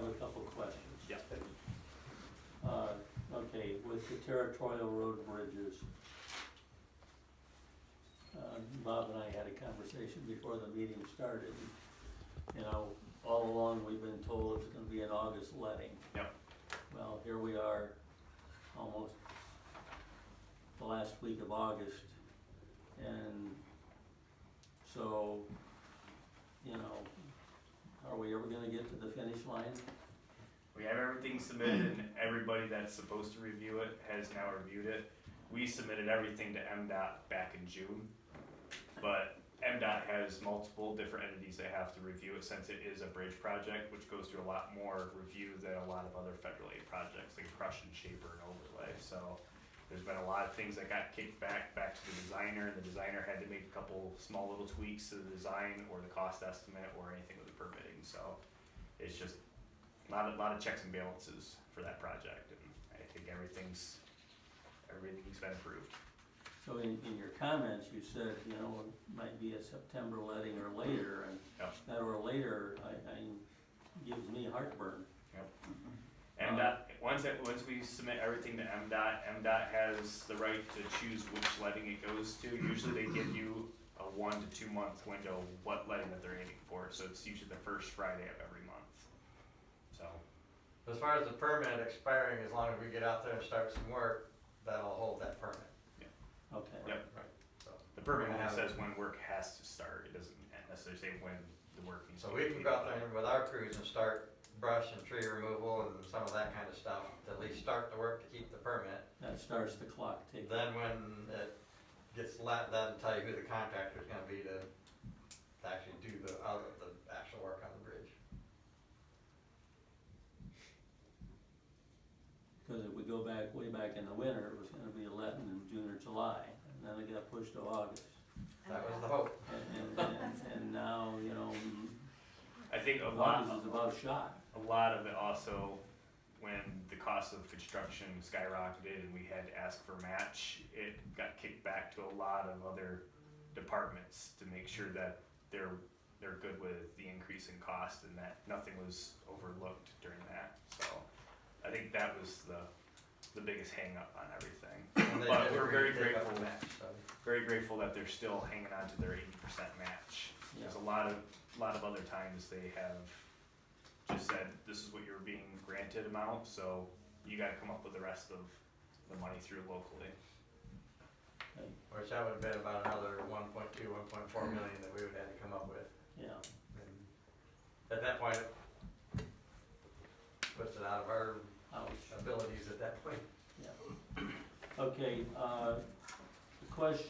have a couple questions. Yeah. Okay, with the territorial road bridges, Bob and I had a conversation before the meeting started. You know, all along, we've been told it's gonna be an August letting. Yep. Well, here we are, almost the last week of August, and so, you know, are we ever gonna get to the finish line? We have everything submitted and everybody that's supposed to review it has now reviewed it. We submitted everything to MDOT back in June, but MDOT has multiple different entities that have to review it since it is a bridge project, which goes through a lot more review than a lot of other federal aid projects like crush and shaper and overlay. So there's been a lot of things that got kicked back to the designer, and the designer had to make a couple small little tweaks to the design or the cost estimate or anything with the permitting. So it's just a lot of checks and balances for that project, and I think everything's been approved. So in your comments, you said, you know, it might be a September letting or later, and Yep. that or later, I gives me heartburn. Yep. MDOT, once we submit everything to MDOT has the right to choose which letting it goes to. Usually they give you a 1 to 2 month window what letting that they're aiming for, so it's usually the first Friday of every month. So. As far as the permit expiring, as long as we get out there and start some work, that'll hold that permit. Okay. Yep. Right. So The permit we're only gonna have- says when work has to start, it doesn't necessarily say when the work needs to So be we can go out there completed. with our crews and start brush and tree removal and some of that kind of stuff, to at least start the work to keep the permit. That starts the clock ticking. Then when it gets that'll tell you who the contractor's gonna be to actually do the actual work on the bridge. Because if we go back, way back in the winter, it was gonna be letting in June or July, and then it got pushed to August. That was the hope. And now, you know, I think a lot August is about shot. of it also, when the cost of construction skyrocketed and we had to ask for match, it got kicked back to a lot of other departments to make sure that they're good with the increase in cost and that nothing was overlooked during that. So I think that was the biggest hang up on everything. And they But did we're agree very to take up grateful, the match, so. very grateful that they're still hanging on to their 80% match. There's a lot of other times they have just said, this is what you're being granted amount, so you gotta come up with the rest of the money through locally. Which that would have been about another 1.2, 1.4 million that we would have to come up with. Yeah. And at that point, it puts it out of our Ouch. abilities at that point. Yeah. Okay,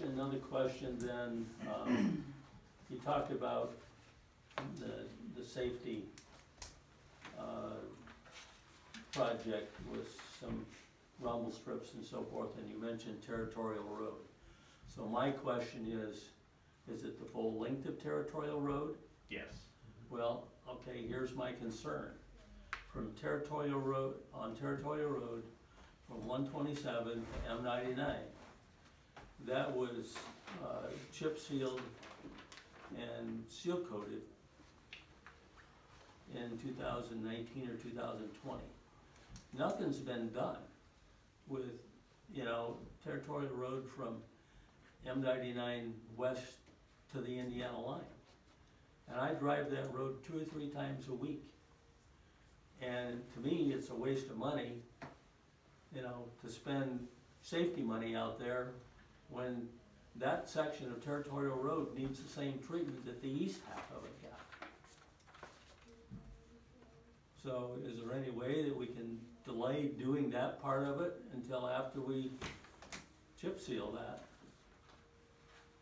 another question then, you talked about the safety, project with some rumble strips and so forth, and you mentioned territorial road. So my question is it the full length of territorial road? Yes. Well, okay, here's my concern. From territorial road, on territorial road, from 127 to M99, that was chip sealed and seal coated in 2019 or 2020. Nothing's been done with, you know, territorial road from M99 west to the Indiana line. And I drive that road 2 or 3 times a week. And to me, it's a waste of money, you know, to spend safety money out there when that section of territorial road needs the same treatment that the east half of it got. So is there any way that we can delay doing that part of it until after we chip seal that?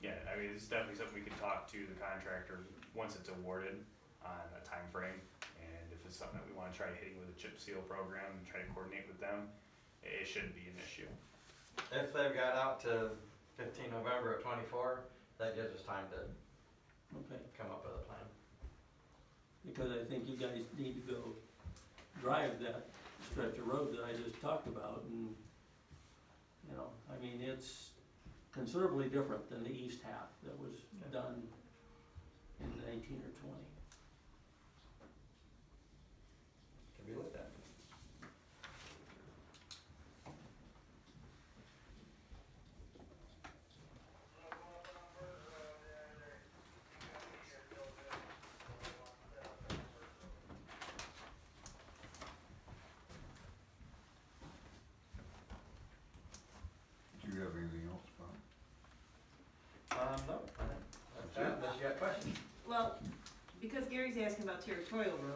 Yeah, I mean, it's definitely something we can talk to the contractor once it's awarded on a time frame, and if it's something that we wanna try hitting with a chip seal program and try to coordinate with them, it shouldn't be an issue. If they've got out to 15 November of '24, that gives us time to Okay, come up with a plan. because I think you guys need to go drive that stretch of road that I just talked about, and, you know, I mean, it's considerably different than the east half that was done in 19 or 20. Could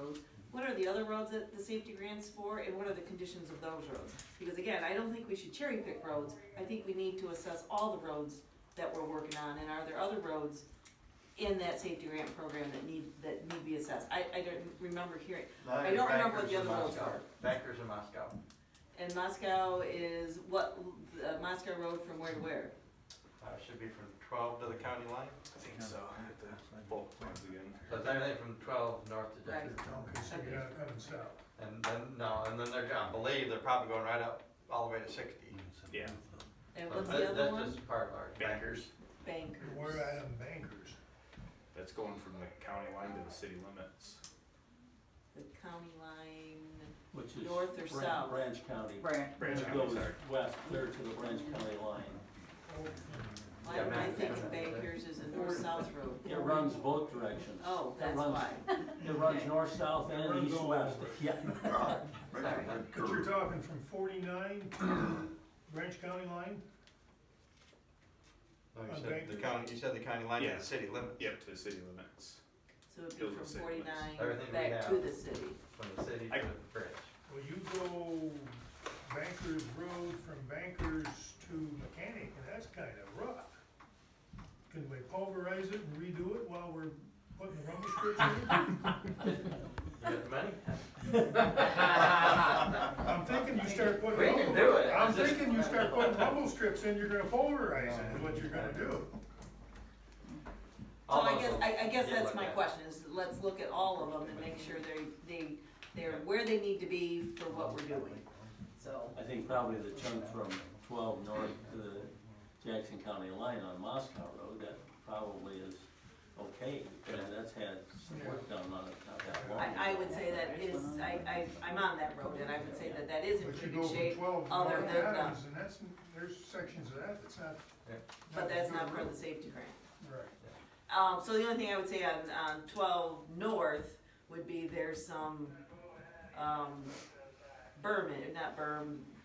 roads, what are the other roads that the safety grant's for, and what are the conditions of those roads? Because again, I don't think we should cherry pick roads, I think we need to assess all the roads that we're working on, and are there other roads in that safety grant program that need to be assessed? I don't remember hearing, I don't remember what the other roads were. Bankers in Moscow. And Moscow is what, Moscow Road from where to where? Should be from 12 to the county line. I think so. I have to bulk plans again. So it's everything from 12 north to Right. Jefferson. Okay, so you're not coming south. And then they're, I believe they're probably going right up all the way to 60. Yeah. And But what's the other that's one? just part of our. Bankers, Bankers. We're at them bankers. that's going from the county line to the city limits. The county line, Which is north or south? Branch County. Branch It County, goes sorry. west, clear to the Branch County line. Why Yeah, am I Matt, thinking yeah. Bankers is a north-south road? It runs both directions. Oh, It that's runs- why. It runs Okay. north-south It and runs all east-west, over. yeah. Sorry. But you're talking from 49 to Branch County line? No, On you said the Bankers? county, you said the county line to Yeah. the city limits. Yep, to the city limits. So it'd Goes be to from city 49 Everything we back have. to the city. From the city I- to the bridge. Well, you go Bankers Road from Bankers to Mechanic, and that's kinda rough. Can we pulverize it and redo it while we're putting the rumble strips in? You got the money? I'm thinking you start putting. We can do it. I'm It's just- thinking you start putting rumble strips in, you're gonna pulverize it, is what you're gonna do. So I guess Yeah, that's look my at. question, is let's look at all of them and make sure they're where they need to be for what we're doing, so. I think probably the chunk from 12 north to the Jackson County line on Moscow Road, that probably is okay, because that's had some work done on it not that long ago. I would say that is, I'm on that road, and I would say that that is in But you pretty go good from shape, 12 to other North than, Adams, and there's sections of that that's not. but that's good not part of road. the safety grant. Right. So the only thing I would say on 12 north would be there's some,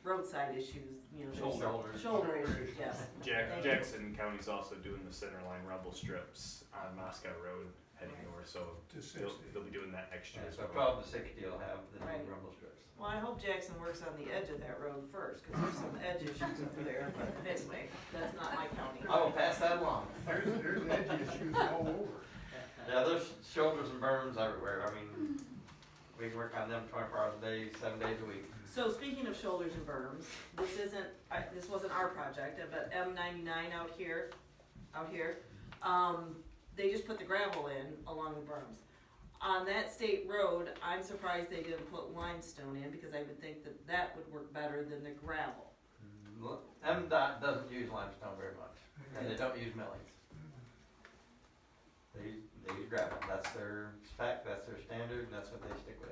roadside issues, you know. there's Shoulders. Shoulder issues, yes. Thank you. Jackson County's also doing the center line rumble strips on Moscow Road heading north, so To 60. they'll be doing that next year Yeah, as so well. 12 to 60 will have the Right. new rumble strips. Well, I hope Jackson works on the edge of that road first, cause there's some edge issues over there, but anyway, that's not my county. I will pass that along. There's edgy issues all over. Yeah, there's shoulders and berms everywhere. I mean, we work on them 24 hours a day, 7 days a week. So speaking of shoulders and berms, this wasn't our project, but M99 out here, they just put the gravel in along the berms. On that state road, I'm surprised they didn't put limestone in, because I would think that that would work better than the gravel. MDOT doesn't use limestone very much, and they don't use millings. They use gravel. That's their spec, that's their standard, and that's what they stick with.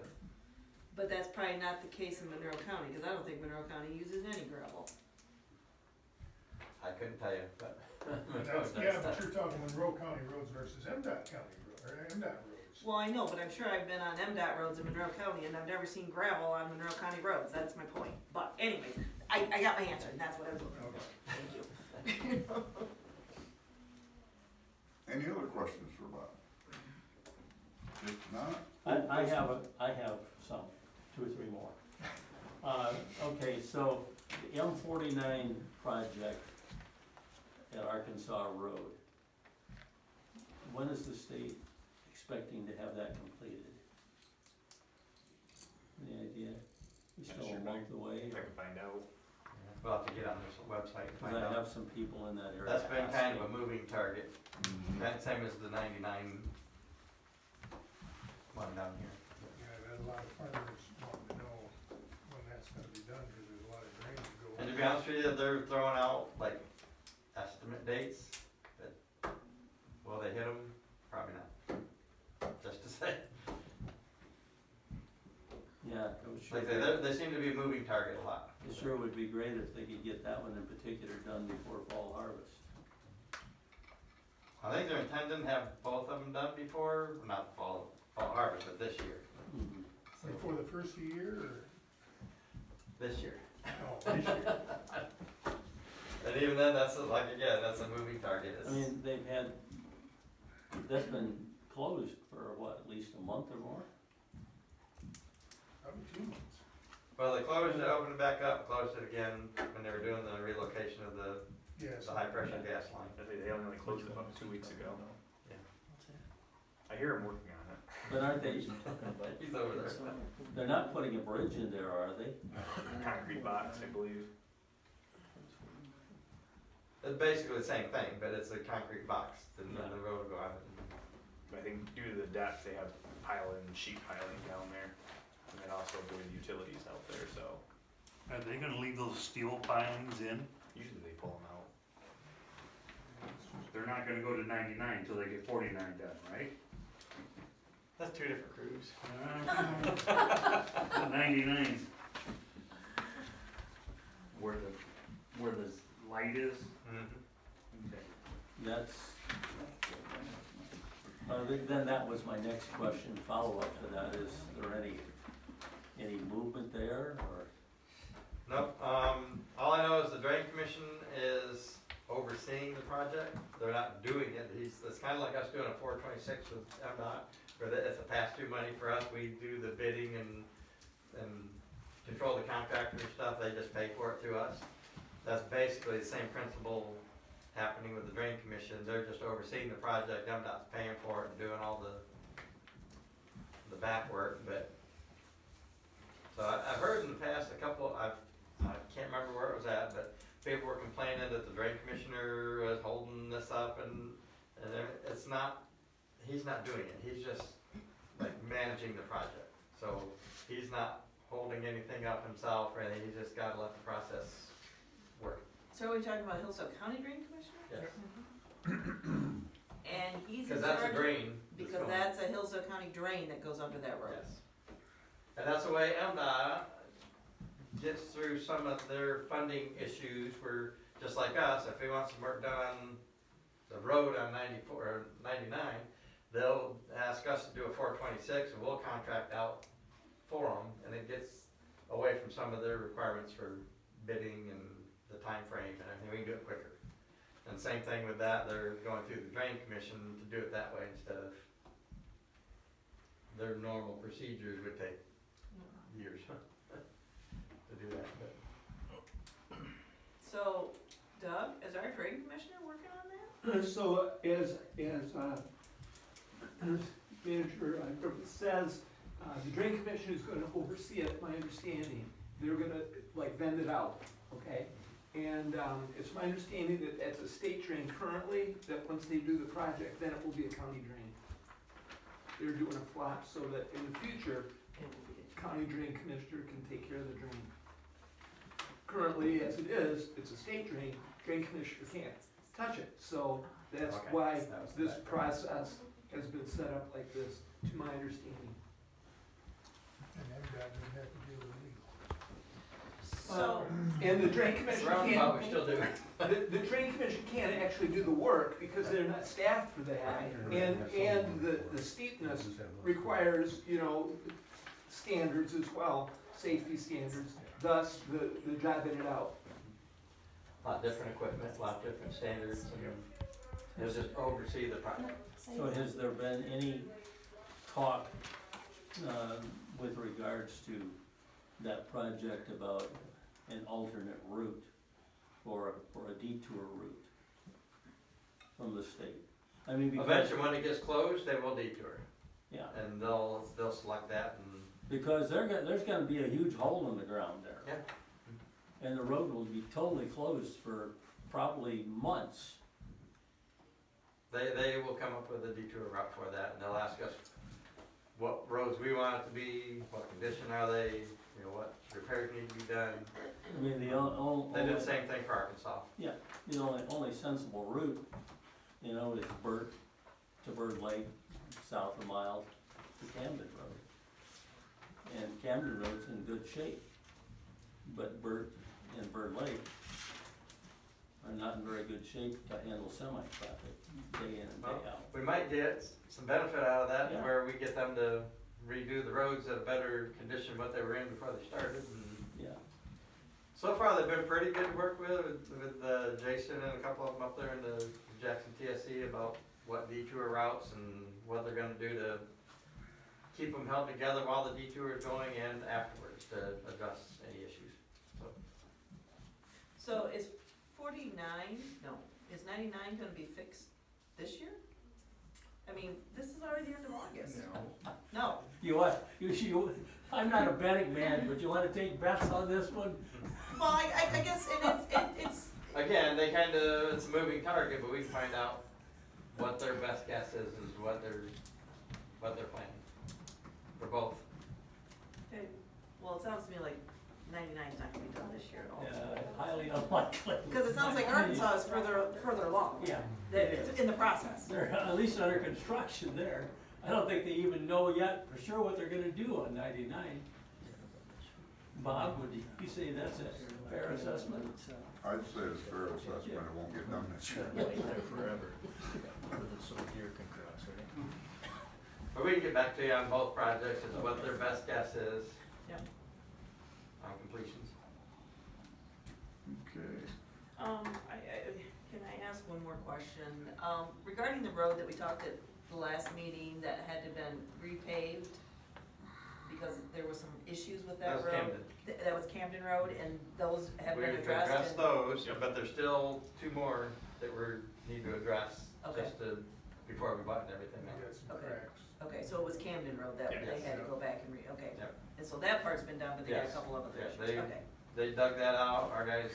But that's probably not the case in Monroe County, because I don't think Monroe County uses any gravel. I couldn't tell you, but. Yeah, but you're talking Monroe County roads versus MDOT County road, or MDOT roads. Well, I know, but I'm sure I've been on MDOT roads in Monroe County, and I've never seen gravel on Monroe County roads, that's my point. But anyways, I got my answer, and that's what I was looking for, thank you. Any other questions for Bob? If not, I have some, 2 or 3 more. Okay, so the M49 project at Arkansas Road, when is the state expecting to have that completed? Any idea? We Not still sure, a month away? If I can find out. We'll have to get on this website and Cause find I have out. some people in that area. That's been kind of a asking. moving target. That same as the 99 one down here. Yeah, I've had a lot of farmers wanting to know when that's gonna be done, cause there's a lot of drainage going. And to be honest with you, they're throwing out like estimate dates, that, will they hit them? Probably not. Just to say. Yeah, it would sure, Like they seem to be a moving target a lot. it sure would be great if they could get that one in particular done before fall harvest. I think they're intending to have both of them done before, not fall harvest, but this year. Mhm. Before the first of the year, or, This year. oh, this year? And even then, that's like, again, that's a moving target. I mean, they've had, that's been closed for what, at least a month or more? Well, they closed it, opened it back up, closed it again when they were doing the relocation of the Yes. high pressure gas line. I think they only closed it about 2 weeks ago. Yeah. I hear them working on it. But aren't they, He's over there. they're not putting a bridge in there, are they? Concrete box, I believe. It's basically the same thing, but it's a concrete box, and then the road will go on it. But I think due to the depth, they have piling, sheet piling down there. And then also doing utilities out there, so Are they gonna leave those steel pilings in? usually they pull them out. They're not gonna go to 99 until they get 49 done, right? That's 2 different crews. The 99's where the light is. Mm-hmm. Okay. That's, then that was my next question, follow-up to that, is there any movement there, or? Nope, all I know is the drain commission is overseeing the project, they're not doing it, it's kinda like us doing a 426 with MDOT, where it's a pass-through money for us, we do the bidding and control the contractor and stuff, they just pay for it through us. That's basically the same principle happening with the drain commission, they're just overseeing the project, MDOT's paying for it and doing all the back work, but. So I've heard in the past a couple, I can't remember where it was at, but people were complaining that the drain commissioner was holding this up and it's not, he's not doing it, he's just like managing the project. So he's not holding anything up himself or anything, he's just gotta let the process work. So are we talking about Hillsdale County Drain Commissioner? Yes. And he's in Cause that's a charge, drain. because that's a Hillsdale County drain that goes under that road. Yes. And that's the way MDOT gets through some of their funding issues where, just like us, if they want some work done the road on 94 or 99, they'll ask us to do a 426 and we'll contract out for them, and it gets away from some of their requirements for bidding and the time frame and everything, we can do it quicker. And same thing with that, they're going through the drain commission to do it that way instead of their normal procedures would take years to do that, but. So Doug, is our drain commissioner working on that? So as manager Griffith says, the drain commission is gonna oversee it, my understanding. They're gonna like vend it out, okay? And it's my understanding that it's a state drain currently, that once they do the project, then it will be a county drain. They're doing a flop so that in the future, county drain commissioner can take care of the drain. Currently, as it is, it's a state drain, drain commissioner can't touch it. So that's Okay. why That was the this background. process has been set up like this, to my understanding. And MDOT doesn't have to deal with legal. So, And the drain commission Roundabout, can't, we still do. the drain commission can't actually do the work because they're not staffed for that. And the steepness requires, standards as well, safety standards, thus the jobbing it out. A lot different equipment, a lot different standards, and they'll just oversee the project. So has there been any talk, with regards to that project about an alternate route for a detour route from the state? I mean, because, Eventually, when it gets closed, they will detour, yeah, and they'll select that, and, because there's gonna be a huge hole in the ground there. yeah. And the road will be totally closed for probably months. They will come up with a detour route for that, and they'll ask us what roads we want it to be, what condition are they, what repairs need to be done. I mean, the only. They did the same thing for Arkansas. Yeah, the only sensible route, is Bird to Bird Lake, south a mile to Camden Road. And Camden Road's in good shape, but Bird and Bird Lake are not in very good shape to handle semi-traffic day in and day out. We might get some benefit out of that, Yeah. where we get them to redo the roads at a better condition than what they were in before they started, and Yeah, so far, they've been pretty good to work with Jason and a couple of them up there in the Jackson TSC about what detour routes and what they're gonna do to keep them held together while the detour is going and afterwards to address any issues, so. So is 49, no, is 99 gonna be fixed this year? I mean, this is already the end of August. No. You what, I'm not a betting man, but you wanna take bets on this one? Well, I guess, and it's, Again, it's a moving target, but we can find out what their best guess is what they're planning for both. well, it sounds to me like 99's not gonna be done this year at all. Yeah, highly unlikely. Because it sounds like Arkansas is further along. Yeah, That it's in the process. they're at least under construction there. I don't think they even know yet for sure what they're gonna do on 99. Bob, would you say that's a fair assessment? I'd say it's fair assessment, it won't get done this year. Forever. So deer can cross, right? But we can get back to you on both projects as to what their best guess is Yep. on completions. Okay. Can I ask one more question? Regarding the road that we talked at the last meeting that had to been repaved because there were some issues with that That was road. Camden. That was Camden Road, and those have been We've addressed? addressed and- those, but there's still two more that need to address Okay. just to, before we button everything We up. got some Okay. cracks. Okay, so it was Camden Road that they Yes. had to go back and okay. Yep. And so that part's been done, but they got a Yes. couple of other Yeah, issues, they- okay, They dug that out, our guys,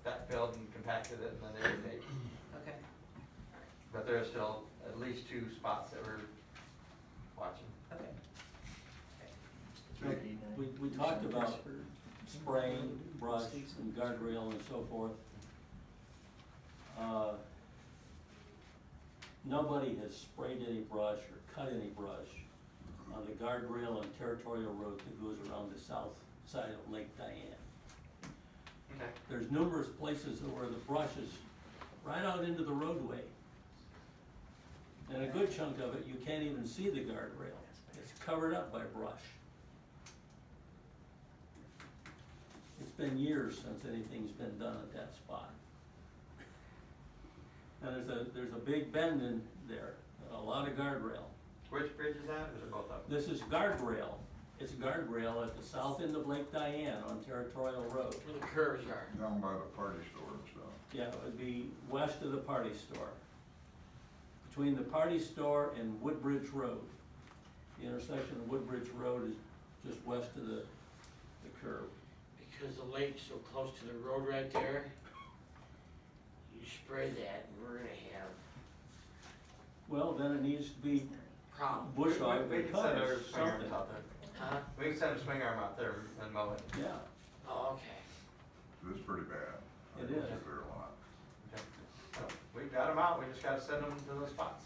backfilled and compacted it, and then they repaved. okay. But there's still at least two spots that we're watching. Okay. We talked about spraying, brush, and guardrail and so forth. Nobody has sprayed any brush or cut any brush on the guardrail and territorial road that goes around the south side of Lake Diane. Okay. There's numerous places where the brush is right out into the roadway. And a good chunk of it, you can't even see the guardrail. It's covered up by brush. It's been years since anything's been done at that spot. And there's a big bend in there, a lot of guardrail. Which bridge is that, or is it both of them? This is guardrail. It's guardrail at the south end of Lake Diane on Territorial Road. Where the curves are. Down by the party store and stuff. Yeah, it would be west of the party store. Between the party store and Woodbridge Road. The intersection of Woodbridge Road is just west of the curve. Because the lake's so close to the road right there, you spray that and we're gonna have Well, then it needs to be problems. bush hog We or can send our covers, swing arms something. out there. Huh? We can send a swing arm out there and mow it. Yeah, Oh, okay. It's pretty bad. It I go is. through there a lot. Okay. So, we've got them out, we just gotta send them to those spots.